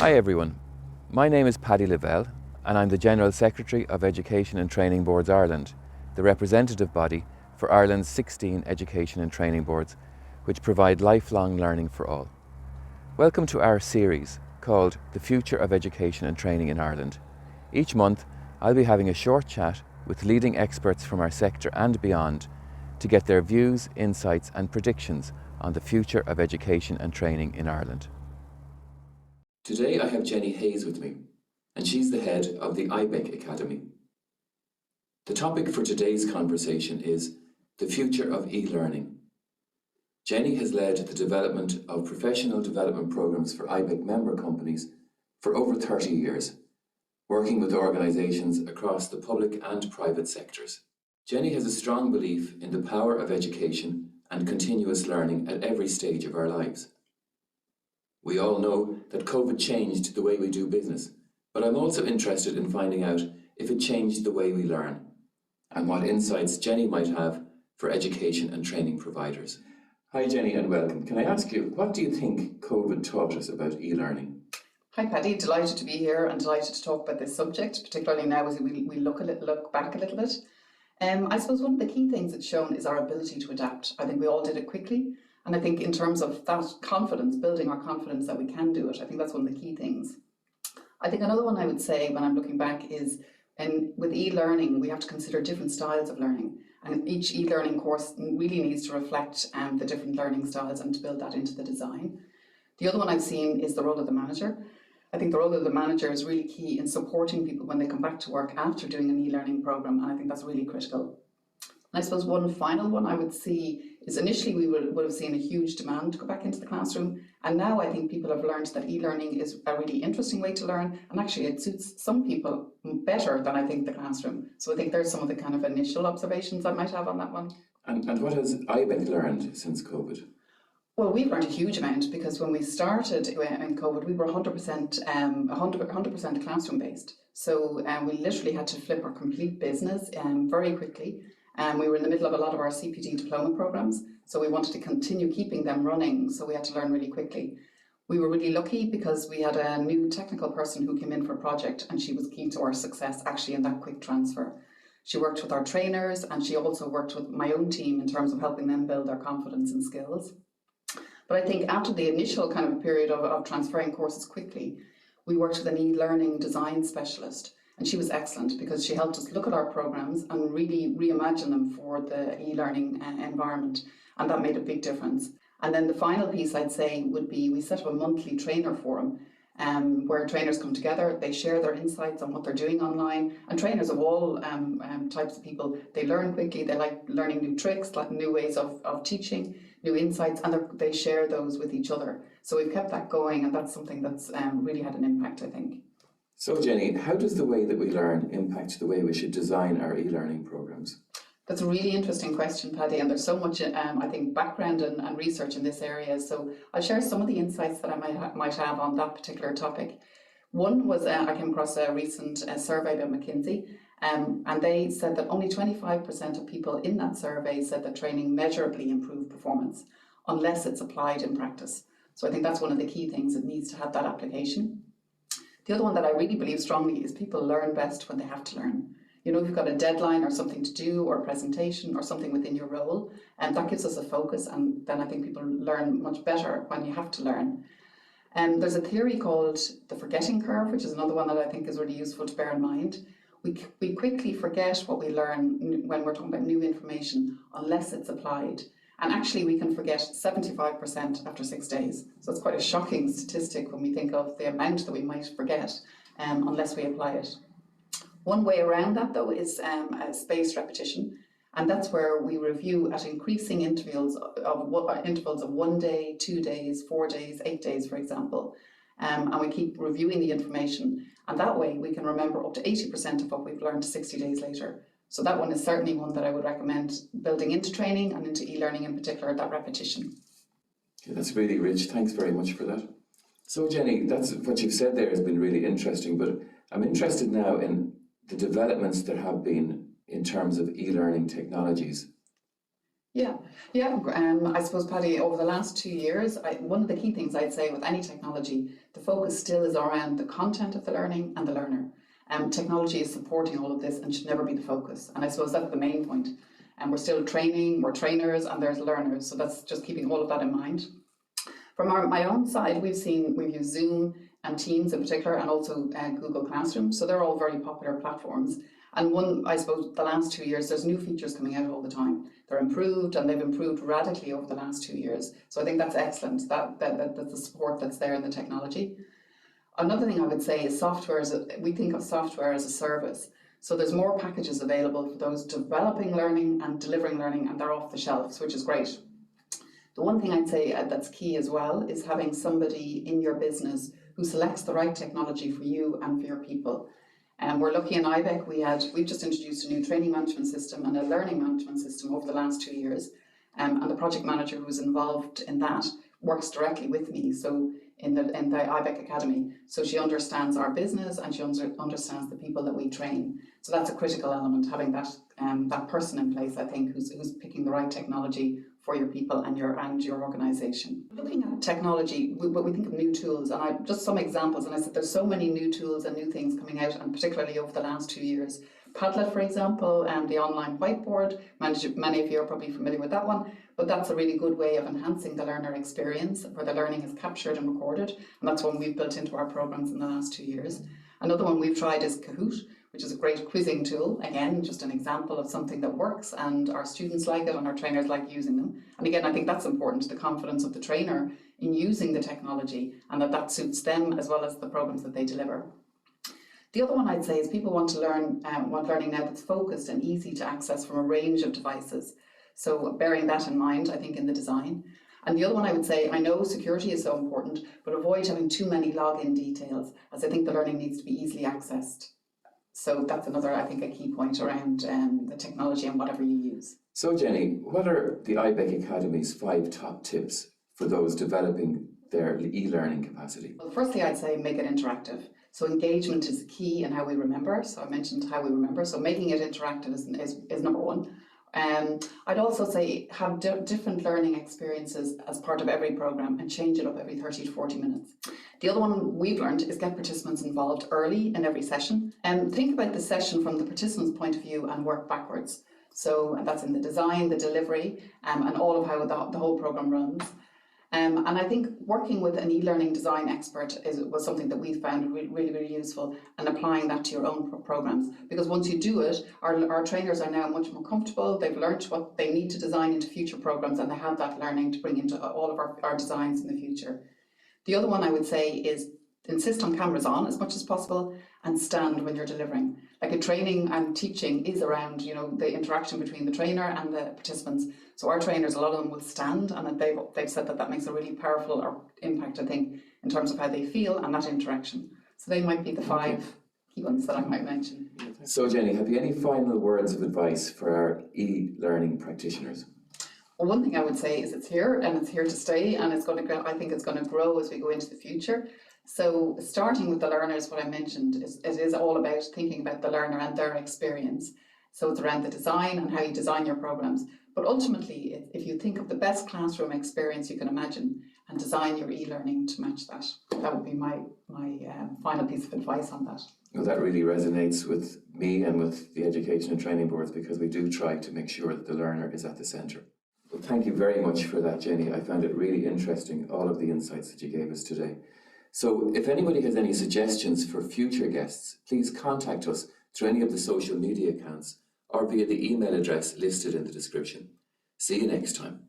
Hi everyone, my name is Paddy Lavelle and I'm the General Secretary of Education and Training Boards Ireland, the representative body for Ireland's 16 education and training boards which provide lifelong learning for all. Welcome to our series called The Future of Education and Training in Ireland. Each month I'll be having a short chat with leading experts from our sector and beyond to get their views, insights and predictions on the future of education and training in Ireland. Today I have Jenny Hayes with me, and she's the head of the IBEC Academy. The topic for today's conversation is the future of e-learning. Jenny has led the development of professional development programs for IBEC member companies for over 30 years, working with organisations across the public and private sectors. Jenny has a strong belief in the power of education and continuous learning at every stage of our lives. We all know that COVID changed the way we do business, but I'm also interested in finding out if it changed the way we learn and what insights Jenny might have for education and training providers. Hi Jenny and welcome. Can I ask you, what do you think COVID taught us about e-learning? Hi Paddy, delighted to be here and delighted to talk about this subject, particularly now as we look back a little bit. I suppose one of the key things it's shown is our ability to adapt. I think we all did it quickly. And I think in terms of that confidence, building our confidence that we can do it, I think that's one of the key things. I think another one I would say when I'm looking back is, with e-learning, we have to consider different styles of learning. And each e-learning course really needs to reflect the different learning styles and to build that into the design. The other one I've seen is the role of the manager. I think the role of the manager is really key in supporting people when they come back to work after doing an e-learning program, and I think that's really critical. I suppose one final one I would see is initially we would have seen a huge demand to go back into the classroom, and now I think people have learned that e-learning is a really interesting way to learn, and actually it suits some people better than I think the classroom. So I think there's some of the kind of initial observations I might have on that one. And what has IBEC learned since COVID? Well, we've learned a huge amount because when we started in COVID, we were 100% classroom based. So we literally had to flip our complete business very quickly. We were in the middle of a lot of our CPD diploma programs, so we wanted to continue keeping them running, so we had to learn really quickly. We were really lucky because we had a new technical person who came in for a project, and she was key to our success actually in that quick transfer. She worked with our trainers, and she also worked with my own team in terms of helping them build their confidence and skills. But I think after the initial kind of period of transferring courses quickly, we worked with an e-learning design specialist. And she was excellent because she helped us look at our programs and really reimagine them for the e-learning environment. And that made a big difference. And then the final piece I'd say would be we set up a monthly trainer forum where trainers come together, they share their insights on what they're doing online. And trainers of all types of people, they learn quickly, they like learning new tricks, like new ways of teaching, new insights, and they share those with each other. So we've kept that going, and that's something that's really had an impact, I think. So Jenny, how does the way that we learn impact the way we should design our e-learning programs? That's a really interesting question, Paddy, and there's so much, I think, background and research in this area. So I'll share some of the insights that I might have on that particular topic. One was I came across a recent survey by McKinsey, and they said that only 25% of people in that survey said that training measurably improved performance, unless it's applied in practice. So I think that's one of the key things. It needs to have that application. The other one that I really believe strongly is people learn best when they have to learn. You know, if you've got a deadline or something to do or a presentation or something within your role, and that gives us a focus, and then I think people learn much better when you have to learn. And there's a theory called the forgetting curve, which is another one that I think is really useful to bear in mind. We quickly forget what we learn when we're talking about new information unless it's applied. And actually we can forget 75% after 6 days. So it's quite a shocking statistic when we think of the amount that we might forget unless we apply it. One way around that though is spaced repetition. And that's where we review at increasing intervals of 1 day, 2 days, 4 days, 8 days, for example. And we keep reviewing the information. And that way we can remember up to 80% of what we've learned 60 days later. So that one is certainly one that I would recommend building into training and into e-learning in particular, that repetition. Yeah, that's really rich. Thanks very much for that. So Jenny, that's what you've said there has been really interesting, but I'm interested now in the developments there have been in terms of e-learning technologies. I suppose, Paddy, over the last 2 years, one of the key things I'd say with any technology, the focus still is around the content of the learning and the learner. Technology is supporting all of this and should never be the focus. And I suppose that's the main point. And we're still training, we're trainers, and there's learners. So that's just keeping all of that in mind. From my own side, we've used Zoom and Teams in particular, and also Google Classroom. So they're all very popular platforms. And I suppose, the last 2 years, there's new features coming out all the time. They're improved, and they've improved radically over the last 2 years. So I think that's excellent, that's the support that's there in the technology. Another thing I would say is we think of software as a service. So there's more packages available for those developing learning and delivering learning, and they're off the shelves, which is great. The one thing I'd say that's key as well is having somebody in your business who selects the right technology for you and for your people. And we're lucky in IBEC, we've just introduced a new training management system and a learning management system over the last 2 years. And the project manager who's involved in that works directly with me, so in the IBEC Academy. So she understands our business, and she understands the people that we train. So that's a critical element, having that person in place, I think, who's picking the right technology for your people and your organization. Looking at technology, we think of new tools, and just some examples, and I said there's so many new tools and new things coming out, and particularly over the last 2 years. Padlet, for example, and the online whiteboard, many of you are probably familiar with that one, but that's a really good way of enhancing the learner experience, where the learning is captured and recorded, and that's one we've built into our programs in the last 2 years. Another one we've tried is Kahoot, which is a great quizzing tool. Again, just an example of something that works, and our students like it and our trainers like using them. And again, I think that's important, the confidence of the trainer in using the technology, and that suits them as well as the programs that they deliver. The other one I'd say is people want learning now that's focused and easy to access from a range of devices. So bearing that in mind, I think, in the design. And the other one I would say, I know security is so important, but avoid having too many login details, as I think the learning needs to be easily accessed. So that's another, I think, a key point around the technology and whatever you use. So Jenny, what are the IBEC Academy's 5 top tips for those developing their e-learning capacity? Well, firstly, I'd say make it interactive. So engagement is key in how we remember. So I mentioned how we remember. So making it interactive is number one. I'd also say have different learning experiences as part of every program, and change it up every 30 to 40 minutes. The other one we've learned is get participants involved early in every session, and think about the session from the participant's point of view and work backwards. So that's in the design, the delivery, and all of how the whole program runs. And I think working with an e-learning design expert was something that we found really, really useful, and applying that to your own programs. Because once you do it, our trainers are now much more comfortable, they've learned what they need to design into future programs, and they have that learning to bring into all of our designs in the future. The other one I would say is insist on cameras on as much as possible, and stand when you're delivering. Like, a training and teaching is around, the interaction between the trainer and the participants. So our trainers, a lot of them will stand, and they've said that makes a really powerful impact, I think, in terms of how they feel and that interaction. So they might be the 5 key ones that I might mention. So Jenny, have you any final words of advice for our e-learning practitioners? Well, one thing I would say is it's here, and it's here to stay, and I think it's going to grow as we go into the future. So starting with the learners, what I mentioned, it is all about thinking about the learner and their experience. So it's around the design and how you design your programs. But ultimately, if you think of the best classroom experience you can imagine, and design your e-learning to match that, that would be my final piece of advice on that. Well, that really resonates with me and with the education and training boards, because we do try to make sure that the learner is at the centre. Well, thank you very much for that, Jenny. I found it really interesting, all of the insights that you gave us today. So if anybody has any suggestions for future guests, please contact us through any of the social media accounts or via the email address listed in the description. See you next time.